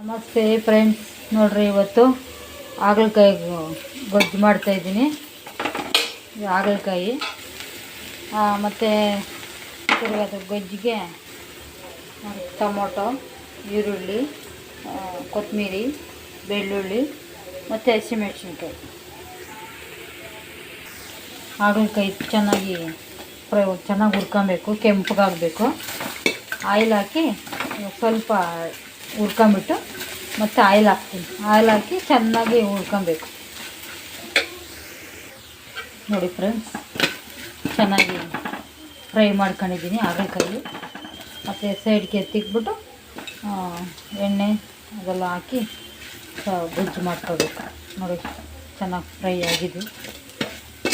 ನಮಸ್ತೆ ಫ್ರೆಂಡ್ಸ್, ನೋಡ್ರಿ ಇವತ್ತು ಹಾಗಲಕಾಯಿ ಗೊಜ್ಜು ಮಾಡ್ತಾಯಿದ್ದೀನಿ. ಹಾಗಲಕಾಯಿ ಮತ್ತು ಅದ್ರ ಗೊಜ್ಜಿಗೆ ಟೊಮೊಟೊ, ಈರುಳ್ಳಿ, ಕೊತ್ತಂಬರಿ, ಬೆಳ್ಳುಳ್ಳಿ ಮತ್ತು ಹಸಿಮೆಣಸಿನ್ಕಾಯಿ. ಹಾಗಲಕಾಯಿ ಚೆನ್ನಾಗಿ ಹುರ್ಕೊಬೇಕು, ಕೆಂಪಗಾಗಬೇಕು. ಆಯಿಲ್ ಹಾಕಿ ಸ್ವಲ್ಪ ಹುರ್ಕೊಂಬಿಟ್ಟು ಮತ್ತು ಆಯಿಲ್ ಹಾಕ್ತೀನಿ. ಆಯಿಲ್ ಹಾಕಿ ಚೆನ್ನಾಗಿ ಹುರ್ಕೊಬೇಕು. ನೋಡಿ ಫ್ರೆಂಡ್ಸ್, ಚೆನ್ನಾಗಿ ಫ್ರೈ ಮಾಡ್ಕೊಂಡಿದ್ದೀನಿ ಹಾಗಲಕಾಯಿ. ಮತ್ತು ಸೈಡ್ಗೆ ಎತ್ತಿಕ್ಬಿಟ್ಟು ಎಣ್ಣೆ ಅದೆಲ್ಲ ಹಾಕಿ ಗೊಜ್ಜು ಮಾಡ್ಕೋಬೇಕು. ನೋಡಿ ಚೆನ್ನಾಗಿ ಫ್ರೈ ಆಗಿದೆ.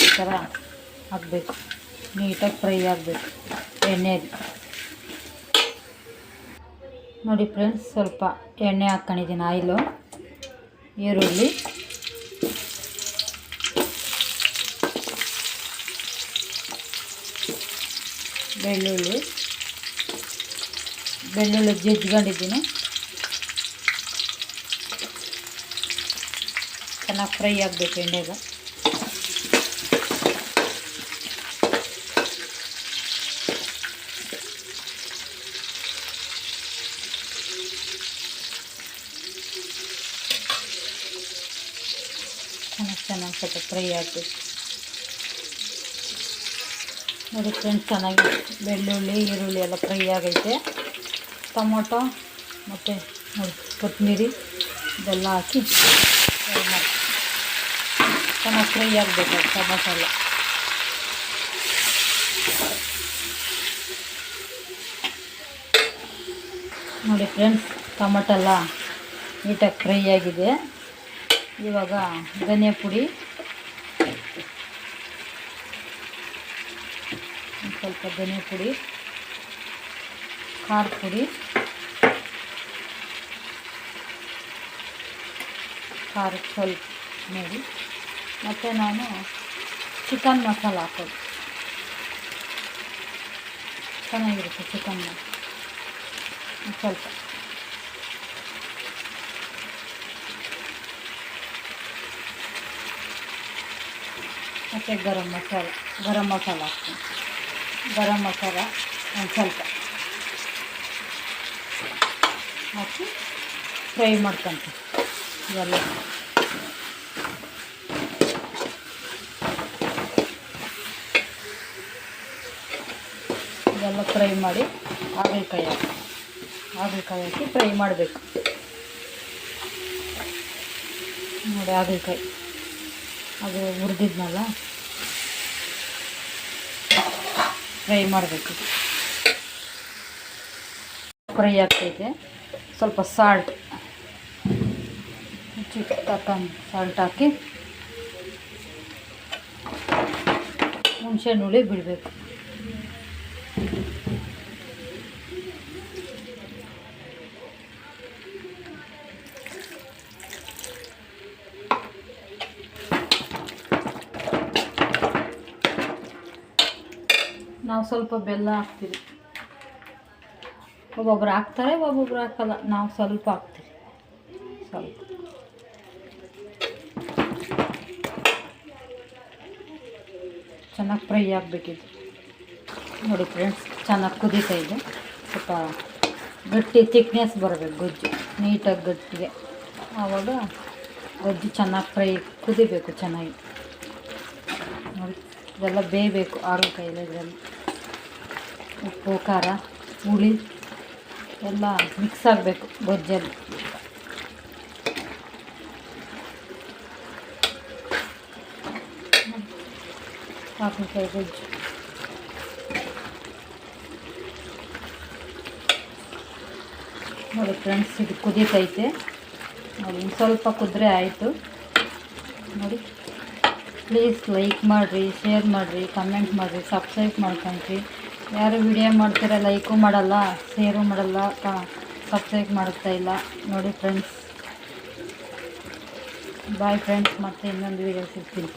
ಈ ಥರ ಹಾಕಬೇಕು, ನೀಟಾಗಿ ಫ್ರೈ ಆಗಬೇಕು ಎಣ್ಣೆಯಲ್ಲಿ. ನೋಡಿ ಫ್ರೆಂಡ್ಸ್, ಸ್ವಲ್ಪ ಎಣ್ಣೆ ಹಾಕ್ಕೊಂಡಿದ್ದೀನಿ, ಆಯಿಲು, ಈರುಳ್ಳಿ, ಬೆಳ್ಳುಳ್ಳಿ ಜಜ್ಕೊಂಡಿದ್ದೀನಿ. ಚೆನ್ನಾಗಿ ಫ್ರೈ ಆಗಬೇಕು ಎಣ್ಣೆಗೆ. ಚೆನ್ನಾಗಿ ಸ್ವಲ್ಪ ಫ್ರೈ ಆಗಬೇಕು. ನೋಡಿ ಫ್ರೆಂಡ್ಸ್, ಚೆನ್ನಾಗಿ ಬೆಳ್ಳುಳ್ಳಿ, ಈರುಳ್ಳಿ ಎಲ್ಲ ಫ್ರೈ ಆಗೈತೆ. ಟೊಮೊಟೊ ಮತ್ತು ನೋಡಿ ಕೊತ್ತಂಬರಿ ಇದೆಲ್ಲ ಹಾಕಿ ಫ್ರೈ ಮಾಡಿ ಚೆನ್ನಾಗಿ ಫ್ರೈ ಆಗಬೇಕು. ಟೊಮೊಟೊ ಎಲ್ಲ ನೋಡಿ ಫ್ರೆಂಡ್ಸ್, ಟೊಮೊಟೊ ಎಲ್ಲ ನೀಟಾಗಿ ಫ್ರೈ ಆಗಿದೆ. ಇವಾಗ ಧನಿಯಾ ಪುಡಿ, ಸ್ವಲ್ಪ ಧನಿಯಾ ಪುಡಿ, ಖಾರ ಪುಡಿ, ಖಾರಕ್ಕೆ ಸ್ವಲ್ಪ ನೋಡಿ, ಮತ್ತು ನಾನು ಚಿಕನ್ ಮಸಾಲ ಹಾಕೋದು ಚೆನ್ನಾಗಿರುತ್ತೆ. ಚಿಕನ್ ಸ್ವಲ್ಪ ಮತ್ತು ಗರಂ ಮಸಾಲ ಹಾಕ್ತೀನಿ. ಗರಂ ಮಸಾಲ ಒಂದು ಸ್ವಲ್ಪ ಹಾಕಿ ಫ್ರೈ ಮಾಡ್ಕೊತೀನಿ. ಇದೆಲ್ಲ ಫ್ರೈ ಮಾಡಿ ಹಾಗಲಕಾಯಿ ಹಾಕಿ ಫ್ರೈ ಮಾಡಬೇಕು. ನೋಡಿ ಹಾಗಲಕಾಯಿ ಅದು ಹುರಿದಿದ್ನಲ್ಲ, ಫ್ರೈ ಮಾಡಬೇಕು. ಫ್ರೈ ಆಗ್ತೈತೆ. ಸ್ವಲ್ಪ ಸಾಲ್ಟ್ ತಕ್ಕಂಡು ಸಾಲ್ಟ್ ಹಾಕಿ ಹುಣಸೆ ಹುಳಿ ಬಿಡಬೇಕು. ನಾವು ಸ್ವಲ್ಪ ಬೆಲ್ಲ ಹಾಕ್ತೀವಿ. ಒಬ್ಬೊಬ್ರು ಹಾಕ್ತಾರೆ, ಒಬ್ಬೊಬ್ರು ಹಾಕಲ್ಲ. ನಾವು ಸ್ವಲ್ಪ ಹಾಕ್ತೀವಿ. ಸ್ವಲ್ಪ ಚೆನ್ನಾಗಿ ಫ್ರೈ ಆಗಬೇಕಿತ್ತು. ನೋಡಿ ಫ್ರೆಂಡ್ಸ್, ಚೆನ್ನಾಗಿ ಕುದೀತಾ ಇದೆ. ಸ್ವಲ್ಪ ಗಟ್ಟಿ ತಿಕ್ನೆಸ್ ಬರಬೇಕು ಗೊಜ್ಜು, ನೀಟಾಗಿ ಗಟ್ಟಿಗೆ. ಆವಾಗ ಗೊಜ್ಜು ಚೆನ್ನಾಗಿ ಕುದಿಬೇಕು ಚೆನ್ನಾಗಿ. ನೋಡಿ ಇದೆಲ್ಲ ಬೇಯಬೇಕು ಹಾಗಲಕಾಯಿ. ಇದರಲ್ಲಿ ಉಪ್ಪು, ಖಾರ, ಹುಳಿ ಎಲ್ಲ ಮಿಕ್ಸ್ ಆಗಬೇಕು ಗೊಜ್ಜಲ್ಲಿ. ಹಾಗಲಕಾಯಿ ಗೊಜ್ಜು ನೋಡಿ ಫ್ರೆಂಡ್ಸ್, ಇದು ಕುದೀತೈತೆ. ನೋಡಿ ಇನ್ನು ಸ್ವಲ್ಪ ಕುದ್ರೆ ಆಯಿತು. ನೋಡಿ ಪ್ಲೀಸ್ ಲೈಕ್ ಮಾಡಿರಿ, ಶೇರ್ ಮಾಡಿರಿ, ಕಮೆಂಟ್ ಮಾಡಿರಿ, ಸಬ್ಸ್ಕ್ರೈಬ್ ಮಾಡ್ಕೊಳ್ರಿ. ಯಾರು ವಿಡಿಯೋ ಮಾಡ್ತೀರ ಲೈಕು ಮಾಡಲ್ಲ, ಶೇರು ಮಾಡಲ್ಲ, ಸಬ್ಸ್ಕ್ರೈಬ್ ಮಾಡ್ತಾಯಿಲ್ಲ. ನೋಡಿ ಫ್ರೆಂಡ್ಸ್, ಬಾಯ್ ಫ್ರೆಂಡ್ಸ್, ಮತ್ತೆ ಇನ್ನೊಂದು ವಿಡಿಯೋ ಸಿಗ್ತೀನಿ.